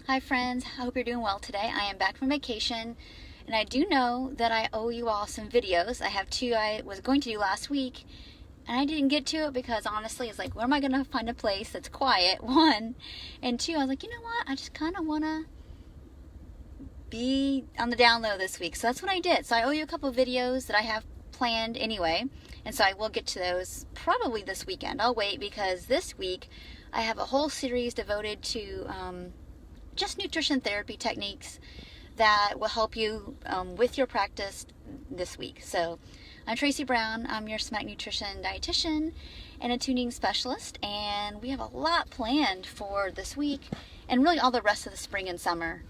Hi friends, I hope you're doing well today. I am back from vacation and I do know that I owe you all some videos. I have two I was going to do last week and I didn't get to it because honestly it's like, where am I going to find a place that's quiet? One. And two, I was like, you know what? I just kind of want to be on the down low this week. So that's what I did. So I owe you a couple of videos that I have planned anyway. And so I will get to those probably this weekend. I'll wait because this week I have a whole series devoted to just nutrition therapy techniques that will help you with your practice this week. So I'm Tracy Brown. I'm your Smack Nutrition dietitian and a tuning specialist, and we have a lot planned for this week and really all the rest of the spring and summer.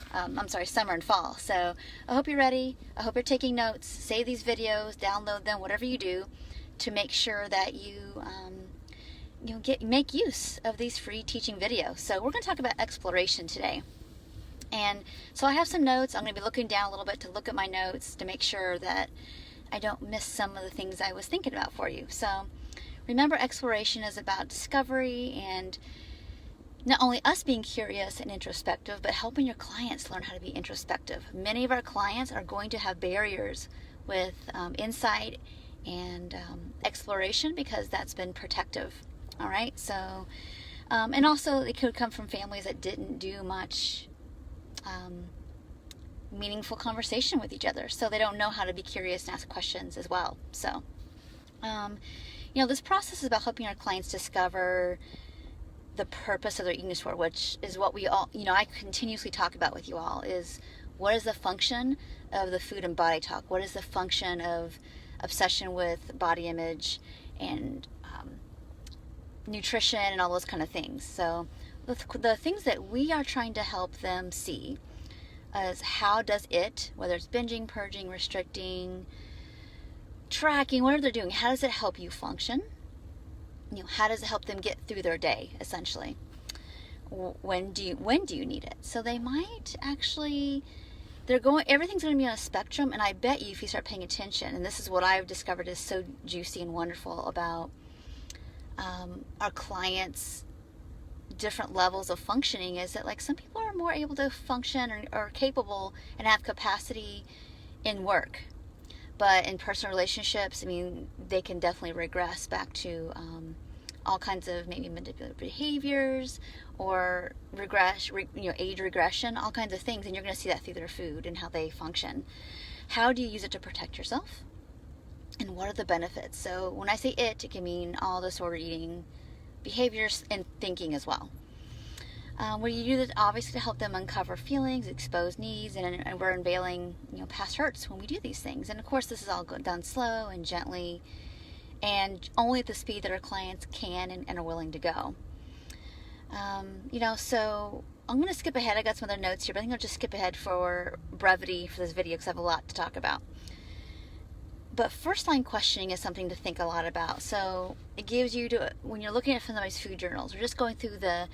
Summer and fall. So I hope you're ready. I hope you're taking notes. Save these videos, download them, whatever you do, to make sure that you make use of these free teaching videos. So we're going to talk about exploration today. And so I have some notes. I'm going to be looking down a little bit to look at my notes to make sure that I don't miss some of the things I was thinking about for you. So remember, exploration is about discovery and not only us being curious and introspective, but helping your clients learn how to be introspective. Many of our clients are going to have barriers with insight and exploration because that's been protective. All right. So, and also it could come from families that didn't do much meaningful conversation with each other, so they don't know how to be curious and ask questions as well. So this process is about helping our clients discover the purpose of their eating disorder, which is what we all, I continuously talk about with you all, is what is the function of the food and body talk? What is the function of obsession with body image and nutrition and all those kind of things? So the things that we are trying to help them see is how does it, whether it's binging, purging, restricting, tracking, whatever they're doing, how does it help you function? How does it help them get through their day, essentially? When do you need it? So they might actually, everything's going to be on a spectrum, and I bet you if you start paying attention, and this is what I've discovered is so juicy and wonderful about our clients' different levels of functioning, is that like some people are more able to function or capable and have capacity in work, but in personal relationships, they can definitely regress back to all kinds of maybe manipulative behaviors or age regression, all kinds of things, and you're going to see that through their food and how they function. How do you use it to protect yourself, and what are the benefits? So when I say it can mean all disordered eating behaviors and thinking as well. Where you do this obviously to help them uncover feelings, expose needs, and we're unveiling past hurts when we do these things. And of course this is all done slow and gently and only at the speed that our clients can and are willing to go. So I'm going to skip ahead. I got some other notes here, but I think I'll just skip ahead for brevity for this video because I have a lot to talk about. But first line questioning is something to think a lot about. So it gives you when you're looking at somebody's food journals, we're just going through the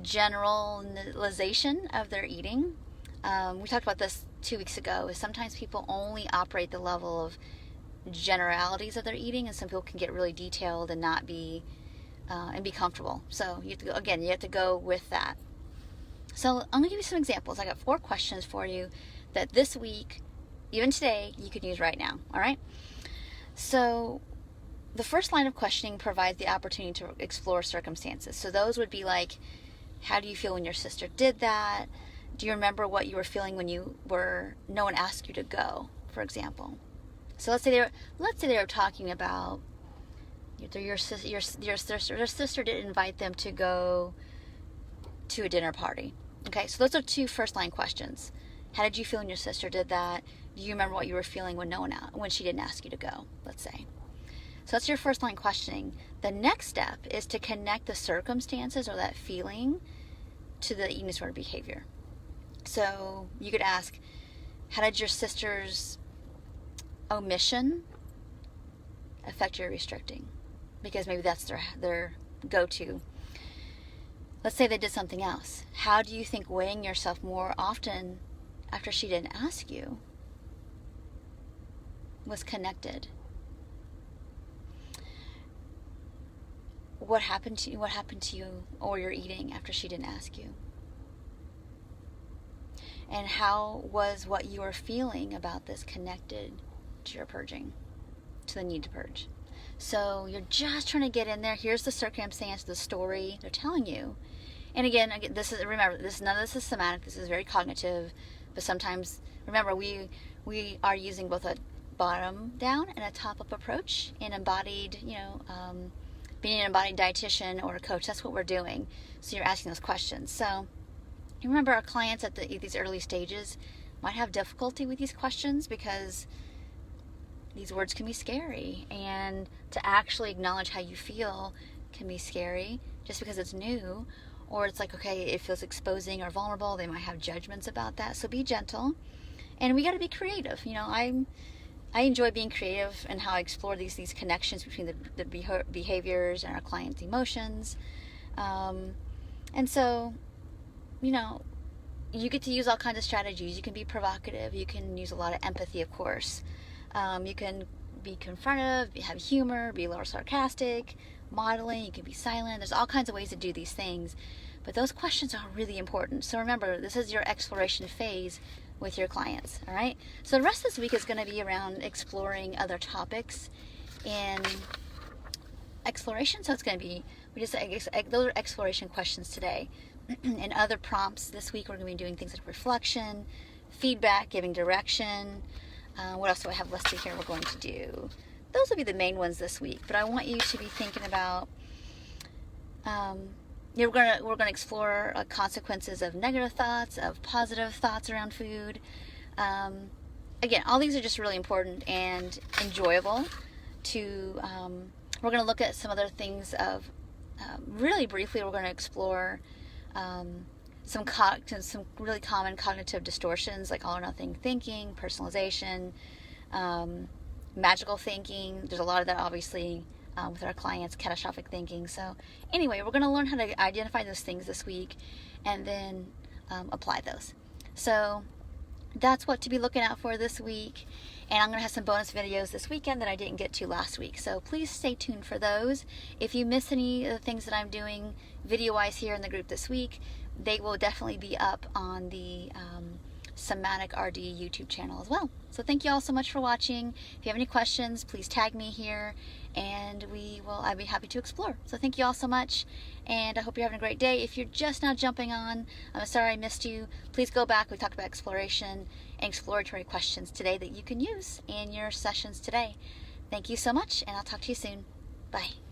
generalization of their eating. We talked about this 2 weeks ago, is sometimes people only operate the level of generalities of their eating, and some people can get really detailed and not be and be comfortable. So you have to go with that. So I'm gonna give you some examples. I got 4 questions for you that this week, even today, you can use right now. All right. So the first line of questioning provides the opportunity to explore circumstances. So those would be like, how do you feel when your sister did that? Do you remember what you were feeling when no one asked you to go, for example? So let's say they were talking about your sister didn't invite them to go to a dinner party. Okay, so those are 2 first line questions. How did you feel when your sister did that? Do you remember what you were feeling when she didn't ask you to go, let's say? So that's your first line questioning. The next step is to connect the circumstances or that feeling to the eating disorder behavior. So you could ask, how did your sister's omission affect your restricting? Because maybe that's their go-to. Let's say they did something else. How do you think weighing yourself more often after she didn't ask you was connected? What happened to you or your eating after she didn't ask you? And how was what you were feeling about this connected to your purging, to the need to purge? So you're just trying to get in there. Here's the circumstance, the story they're telling you. And again, this is, remember, none of this is somatic. This is very cognitive. But sometimes, remember, we are using both a bottom down and a top up approach in embodied, being an embodied dietitian or a coach. That's what we're doing. So you're asking those questions. So you remember, our clients at these early stages might have difficulty with these questions because these words can be scary, and to actually acknowledge how you feel can be scary just because it's new, or it's like, okay, it feels exposing or vulnerable. They might have judgments about that. So be gentle, and we got to be creative. I enjoy being creative and how I explore these connections between the behaviors and our clients' emotions. And so, you get to use all kinds of strategies. You can be provocative. You can use a lot of empathy, of course. You can be confrontive, have humor, be a little sarcastic, modeling. You can be silent. There's all kinds of ways to do these things. But those questions are really important. So remember, this is your exploration phase with your clients, all right? So the rest of this week is going to be around exploring other topics in exploration. So it's going to be, those are exploration questions today. And other prompts this week, we're going to be doing things like reflection, feedback, giving direction. What else do I have listed here we're going to do? Those will be the main ones this week. But I want you to be thinking about, we're going to explore consequences of negative thoughts, of positive thoughts around food. Again, all these are just really important and enjoyable to, we're going to look at some other things of, really briefly, we're going to explore some really common cognitive distortions like all or nothing thinking, personalization, magical thinking. There's a lot of that, obviously, with our clients, catastrophic thinking. So anyway, we're going to learn how to identify those things this week and then apply those. So that's what to be looking out for this week. And I'm going to have some bonus videos this weekend that I didn't get to last week. So please stay tuned for those. If you miss any of the things that I'm doing video-wise here in the group this week, they will definitely be up on the Somatic RD YouTube channel as well. So thank you all so much for watching. If you have any questions, please tag me here, and I'd be happy to explore. So thank you all so much, and I hope you're having a great day. If you're just now jumping on, I'm sorry I missed you. Please go back. We talked about exploration and exploratory questions today that you can use in your sessions today. Thank you so much, and I'll talk to you soon. Bye.